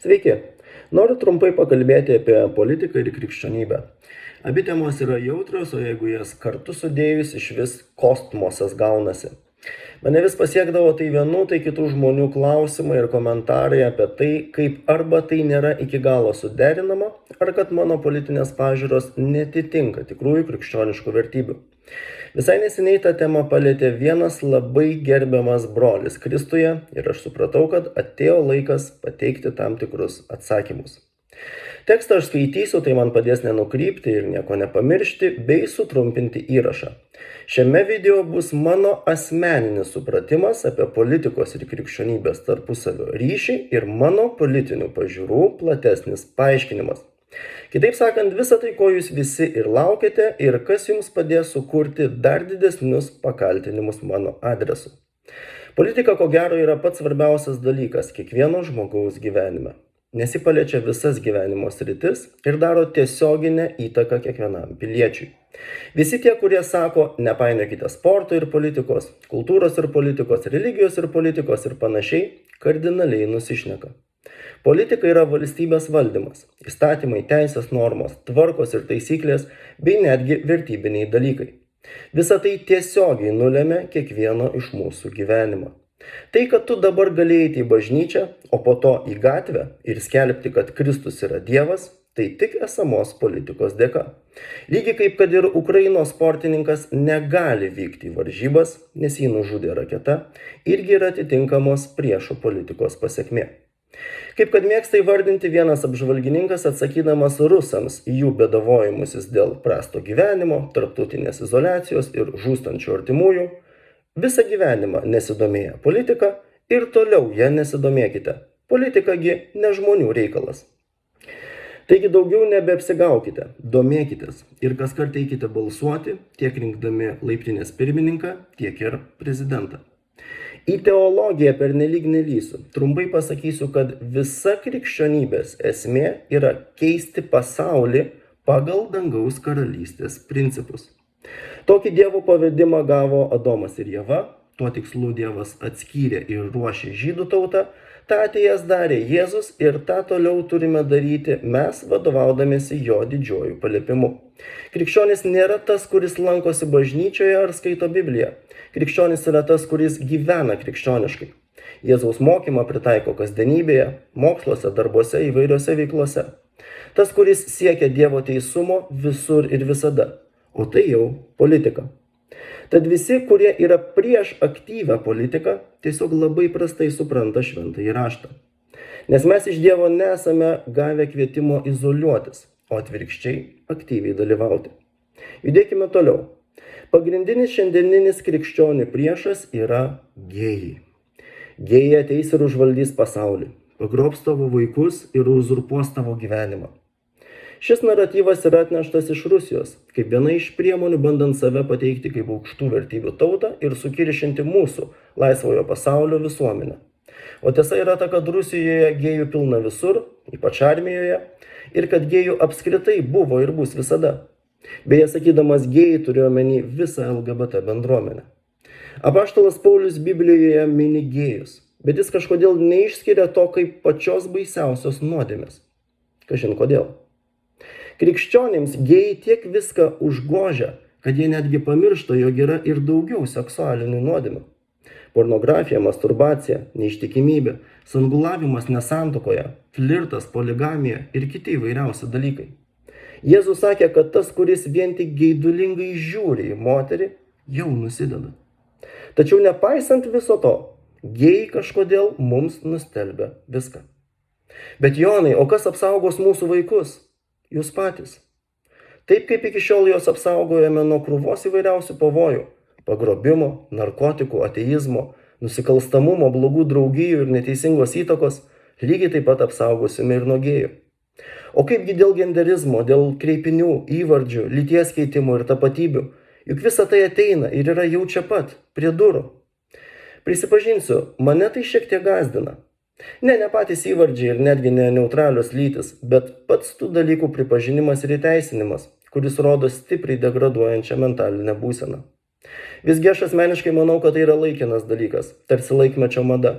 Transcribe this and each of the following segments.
Sveiki! Noriu trumpai pakalbėti apie politiką ir krikščionybę. Abi temos yra jautrios, o jeigu jas kartu sudėjus, išvis kosmosas gaunasi. Mane vis pasiekdavo tai vienų, tai kitų žmonių klausimai ir komentarai apie tai, kaip arba tai nėra iki galo suderinama, ar kad mano politinės pažiūros netitinka tikrųjų krikščioniškų vertybių. Visai neseniai tą temą palėtė vienas labai gerbiamas brolis Kristuje ir aš supratau, kad atėjo laikas pateikti tam tikrus atsakymus. Tekstą aš skaitysiu, tai man padės nenukrypti ir nieko nepamiršti, bei sutrumpinti įrašą. Šiame video bus mano asmeninis supratimas apie politikos ir krikščionybės tarpusavio ryšį ir mano politinių pažiūrų platesnis paaiškinimas. Kitaip sakant, visa tai, ko jūs visi ir laukiate ir kas jums padės sukurti dar didesnius pakaltinimus mano adresu. Politika, ko gero, yra pats svarbiausias dalykas kiekvieno žmogaus gyvenime, nes ji paliečia visas gyvenimo sritis ir daro tiesioginę įtaką kiekvienam piliečiui. Visi tie, kurie sako, nepainiokite sporto ir politikos, kultūros ir politikos, religijos ir politikos ir panašiai, kardinaliai nusišneka. Politika yra valstybės valdymas, įstatymai, teisės normos, tvarkos ir taisyklės, bei netgi vertybiniai dalykai. Visa tai tiesiogiai nulemia kiekvieno iš mūsų gyvenimą. Tai, kad tu dabar gali eiti į bažnyčią, o po to į gatvę ir skelbti, kad Kristus yra Dievas, tai tik esamos politikos dėka. Lygiai kaip kad ir Ukrainos sportininkas negali vykti į varžybas, nes jį nužudė raketa, irgi yra atitinkamos priešo politikos pasekmė. Kaip kad mėgsta įvardinti vienas apžvalgininkas atsakydamas rusams į jų bėdavojimusis dėl prasto gyvenimo, tarptautinės izoliacijos ir žūstančių artimųjų, visą gyvenimą nesidomėję politika ir toliau ją nesidomėkite. Politikagi ne žmonių reikalas. Taigi daugiau nebeapsigaukite, domėkitės ir kaskart eikite balsuoti, tiek rinkdami laiptinės pirmininką, tiek ir prezidentą. Į teologiją pernelyg nelysiu. Trumpai pasakysiu, kad visa krikščionybės esmė yra keisti pasaulį pagal dangaus karalystės principus. Tokį Dievo pavedimą gavo Adomas ir Ieva, tuo tikslu Dievas atskyrė ir ruošė žydų tautą, tą atėjęs darė Jėzus ir tą toliau turime daryti mes, vadovaudamiesi jo didžiuoju paliepimu. Krikščionis nėra tas, kuris lankosi bažnyčioje ar skaito Bibliją. Krikščionis yra tas, kuris gyvena krikščioniškai. Jėzaus mokymą pritaiko kasdienybėje, moksluose, darbuose, įvairiose veiklose. Tas, kuris siekia Dievo teisumo visur ir visada. O tai jau politika. Tad visi, kurie yra prieš aktyvią politiką, tiesiog labai prastai supranta šventąjį raštą. Nes mes iš Dievo nesame gavę kvietimo izoliuotis, o atvirkščiai aktyviai dalyvauti. Judėkime toliau. Pagrindinis šiandieninis krikščionių priešas yra gėjai. Gėjai ateis ir užvaldys pasaulį, pagrobs tavo vaikus ir uzurpuos tavo gyvenimą. Šis naratyvas yra atneštas iš Rusijos, kaip viena iš priemonių bandant save pateikti kaip aukštų vertybių tautą ir sukiršinti mūsų laisvojo pasaulio visuomenę. O tiesa yra ta, kad Rusijoje gėjų pilna visur, ypač armijoje, ir kad gėjų apskritai buvo ir bus visada. Beje, sakydamas gėjai turiu omeny visą LGBT bendruomenę. Apaštalas Paulius Biblijoje mini gėjus, bet jis kažkodėl neišskiria to kaip pačios baisiausios nuodėmės. Kažin kodėl. Krikščionims gėjai tiek viską užgožia, kad jie netgi pamiršta, jog yra ir daugiau seksualinių nuodėmių. Pornografija, masturbacija, neištikimybė, sangulavimas nesantuokoje, flirtas, poligamija ir kiti įvairiausi dalykai. Jėzus sakė, kad tas, kuris vien tik geidulingai žiūri į moterį, jau nusideda. Tačiau nepaisant viso to, gėjai kažkodėl mums nustelbia viską. Bet Jonai, o kas apsaugos mūsų vaikus? Jūs patys. Taip kaip iki šiol juos apsaugojame nuo krūvos įvairiausių pavojų, pagrobimo, narkotikų, ateizmo, nusikalstamumo, blogų draugijų ir neteisingos įtakos, lygiai taip pat apsaugosime ir nuo gėjų. O kaipgi dėl genderizmo, dėl kreipinių, įvardžių, lyties keitimo ir tapatybių, juk visa tai ateina ir yra jau čia pat, prie durų. Prisipažinsiu, mane tai šiek tiek gąsdina. Ne patys įvardžiai ir netgi ne neutralios lytis, bet pats tų dalykų pripažinimas ir įteisinimas, kuris rodo stipriai degraduojančią mentalinę būseną. Visgi aš asmeniškai manau, kad tai yra laikinas dalykas, tarsi laikmečio mada.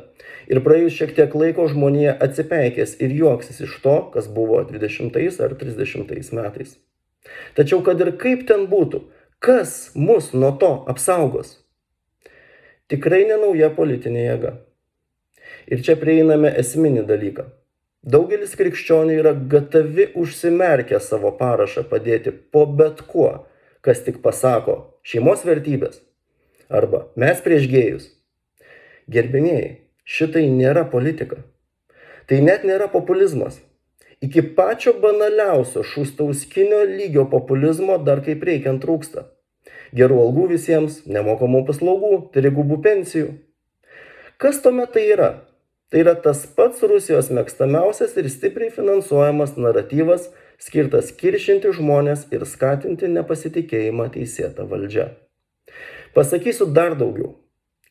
Ir praėjus šiek tiek laiko žmonija atsipeikės ir juoksis iš to, kas buvo 20 ar 30 metais. Tačiau kad ir kaip ten būtų, kas mus nuo to apsaugos? Tikrai ne nauja politinė jėga. Ir čia prieiname esminį dalyką. Daugelis krikščionių yra gatavi užsimerkę savo parašą padėti po bet kuo, kas tik pasako šeimos vertybės arba mes prieš gėjus. Gerbimieji, šitai nėra politika. Tai net nėra populizmas. Iki pačio banaliausio šūstauskinio lygio populizmo dar kaip reikiant trūksta. Gerų algų visiems, nemokamų paslaugų, trigubų pensijų. Kas tuomet tai yra? Tai yra tas pats Rusijos mėgstamiausias ir stipriai finansuojamas naratyvas, skirtas kiršinti žmonės ir skatinti nepasitikėjimą teisėta valdžia. Pasakysiu dar daugiau.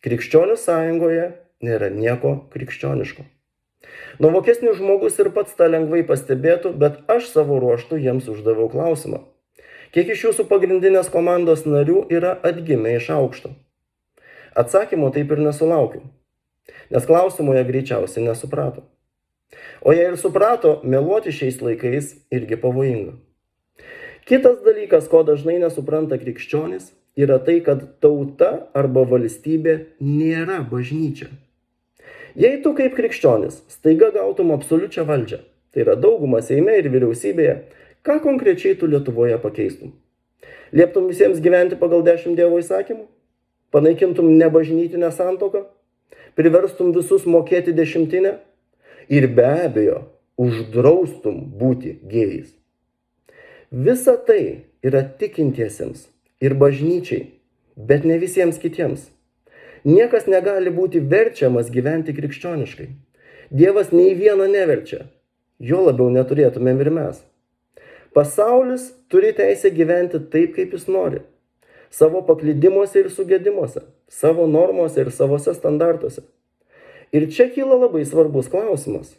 Krikščionių sąjungoje nėra nieko krikščioniško. Nuovokesnis žmogus ir pats tą lengvai pastebėtų, bet aš savo ruožtu jiems uždaviau klausimą. Kiek iš jūsų pagrindinės komandos narių yra atgimę iš aukšto? Atsakymo taip ir nesulaukiau. Nes klausimo jie greičiausiai nesuprato. O jei ir suprato, meluoti šiais laikais irgi pavojinga. Kitas dalykas, ko dažnai nesupranta krikščionis, yra tai, kad tauta arba valstybė nėra bažnyčia. Jei tu kaip krikščionis staiga gautum absoliučią valdžią, tai yra daugumą Seime ir vyriausybėje, ką konkrečiai tu Lietuvoje pakeistum? Lieptum visiems gyventi pagal 10 Dievo įsakymų? Panaikintum nebažnytinę santuoką? Priverstum visus mokėti 10 ir be abejo uždraustum būti gėjais. Visa tai yra tikintiesiems ir bažnyčiai, bet ne visiems kitiems. Niekas negali būti verčiamas gyventi krikščioniškai. Dievas nei vieno neverčia, jo labiau neturėtumėm ir mes. Pasaulis turi teisę gyventi taip, kaip jis nori. Savo paklydimuose ir sugedimuose, savo normose ir savose standartuose. Ir čia kyla labai svarbus klausimas.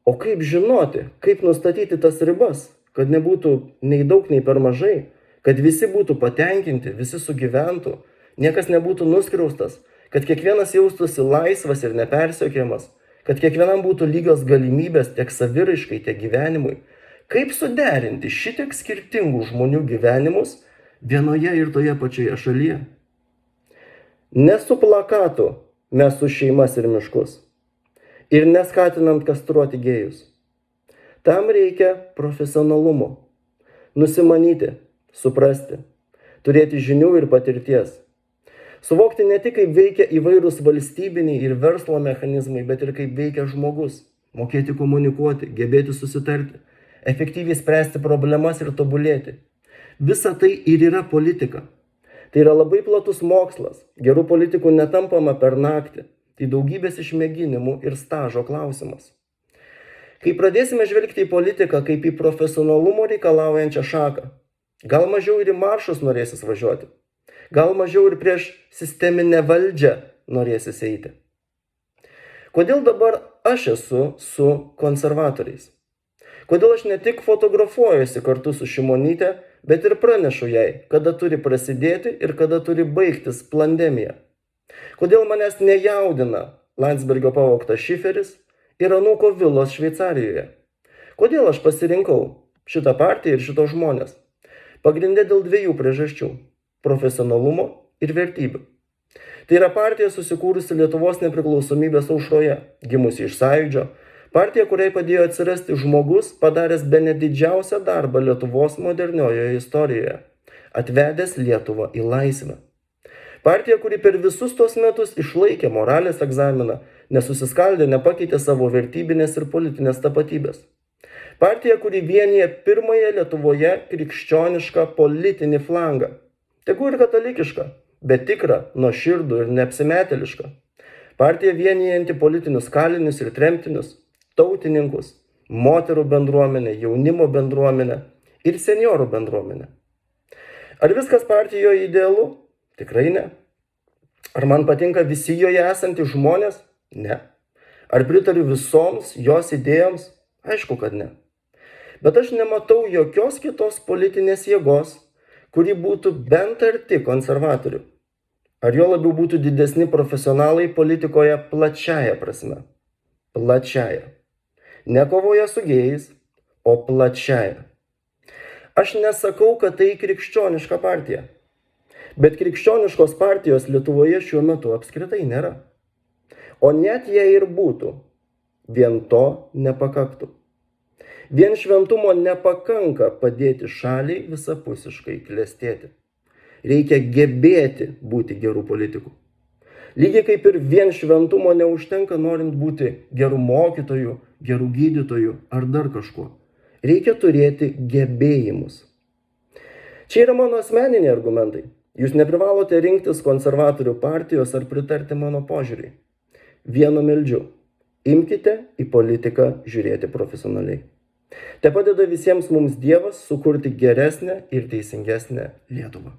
O kaip žinoti, kaip nustatyti tas ribas, kad nebūtų nei daug, nei per mažai, kad visi būtų patenkinti, visi sugyventų, niekas nebūtų nuskriaustas, kad kiekvienas jaustųsi laisvas ir nepersekiojamas, kad kiekvienam būtų lygios galimybės tiek saviraiškai, tiek gyvenimui. Kaip suderinti šitiek skirtingų žmonių gyvenimus vienoje ir toje pačioje šalyje? Ne su plakatu mes už šeimas ir miškus. Ir neskatinant kastruoti gėjus. Tam reikia profesionalumo. Nusimanyti, suprasti, turėti žinių ir patirties. Suvokti ne tik, kaip veikia įvairūs valstybiniai ir verslo mechanizmai, bet ir kaip veikia žmogus. Mokėti komunikuoti, gebėti susitarti, efektyviai spręsti problemas ir tobulėti. Visa tai ir yra politika. Tai yra labai platus mokslas. Gerų politikų netampama per naktį. Tai daugybės išmėginimų ir stažo klausimas. Kai pradėsime žvelgti į politiką kaip į profesionalumo reikalaujančią šaką, gal mažiau ir į maršus norėsis važiuoti. Gal mažiau ir prieš sisteminę valdžią norėsis eiti. Kodėl dabar aš esu su konservatoriais? Kodėl aš ne tik fotografuojuosi kartu su Šimonyte, bet ir pranešu jai, kada turi prasidėti ir kada turi baigtis pandemija? Kodėl manęs nejaudina Landsbergio pavogtas šiferis ir anūko vilos Šveicarijoje? Kodėl aš pasirinkau šitą partiją ir šitos žmonės? Pagrinde dėl 2 priežasčių – profesionalumo ir vertybių. Tai yra partija susikūrusi Lietuvos nepriklausomybės aušroje, gimusi iš Sąjūdžio, partija, kuriai padėjo atsirasti žmogus, padaręs bene didžiausią darbą Lietuvos moderniojoje istorijoje, atvedęs Lietuvą į laisvę. Partija, kuri per visus tos metus išlaikė moralės egzaminą, nesusiskaldė, nepakeitė savo vertybinės ir politinės tapatybės. Partija, kuri vienija pirmąją Lietuvoje krikščionišką politinį flangą. Tegu ir katalikišką, bet tikrą, nuoširdų ir neapsimetėlišką. Partija vienijanti politinius kalinius ir tremtinius, tautininkus, moterų bendruomenę, jaunimo bendruomenę ir seniorų bendruomenę. Ar viskas partijoje idealu? Tikrai ne. Ar man patinka visi joje esantys žmonės? Ne. Ar pritariu visoms jos idėjoms? Aišku, kad ne. Bet aš nematau jokios kitos politinės jėgos, kuri būtų bent arti konservatorių. ar jo labiau būtų didesni profesionalai politikoje plačiaja prasme. Plačiaja. Ne kovoje su gėjais, o plačiaja. Aš nesakau, kad tai krikščioniška partija. Bet krikščioniškos partijos Lietuvoje šiuo metu apskritai nėra. O net jei ir būtų, vien to nepakaktų. Vien šventumo nepakanka padėti šaliai visapusiškai klestėti. Reikia gebėti būti gerų politikų. Lygiai kaip ir vien šventumo neužtenka norint būti gerų mokytojų, gerų gydytojų ar dar kažkuo. Reikia turėti gebėjimus. Čia yra mano asmeniniai argumentai. Jūs neprivalote rinktis konservatorių partijos ar pritarti mano požiūriui. Vienu meldžiu. Imkite į politiką žiūrėti profesionaliai. Te padeda visiems mums Dievas sukurti geresnę ir teisingesnę Lietuvą.